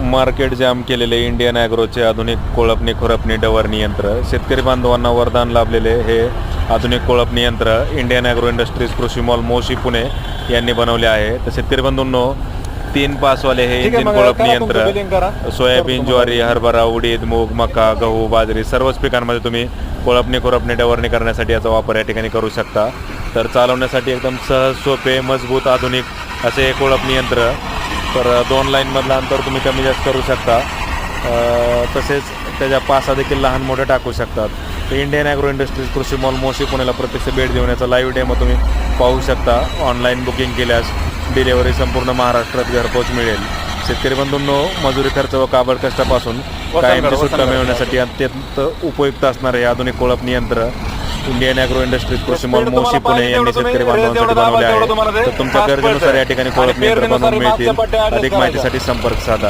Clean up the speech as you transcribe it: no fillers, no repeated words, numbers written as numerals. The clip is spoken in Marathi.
मार्केट जाम केलेले इंडियन ॲग्रोचे आधुनिक कोळपणी खुरपणी डवरणी यंत्र शेतकरी बांधवांना वरदान लाभलेले हे आधुनिक कोळपणी यंत्र इंडियन ॲग्रो इंडस्ट्रीज कृषी मॉल मोशी पुणे यांनी बनवले आहे. तर शेतकरी बंधूंनो 3 पासवाले हे इंजिन कोळपणी यंत्र सोयाबीन, ज्वारी, हरभरा, उडीद, मूग, मका, गहू, बाजरी सर्वच पिकांमध्ये तुम्ही कोळपणी खुरपणी डवरणी करण्यासाठी याचा वापर या ठिकाणी करू शकता. तर चालवण्यासाठी एकदम सहज, सोपे, मजबूत, आधुनिक असे हे कोळपणी यंत्र. तर 2 लाईनमधलं अंतर तुम्ही कमी जास्त करू शकता. तसेच त्याच्या पासा देखील लहान मोठे टाकू शकतात. तर इंडियन ॲग्रो इंडस्ट्रीज कृषी मॉल मोशी पुण्याला प्रत्यक्ष भेट देऊन याचा लाईव्ह डेमो तुम्ही पाहू शकता. ऑनलाईन बुकिंग केल्यास डिलेवरी संपूर्ण महाराष्ट्रात घरपोच मिळेल. शेतकरी बंधूंनो, मजुरी खर्च व काबड कष्टापासून कायमची सुटका मिळवण्यासाठी अत्यंत उपयुक्त असणारे आधुनिक कोळपणी यंत्र इंडियन ॲग्रो इंडस्ट्रीज कृषी मॉल मोशी पुणे यांनी शेतकरी बांधवांसाठी बनवले आहे. तर तुमच्या गरजेनुसार या ठिकाणी कोळपणी यंत्र बनवून मिळतील. अधिक माहितीसाठी संपर्क साधा.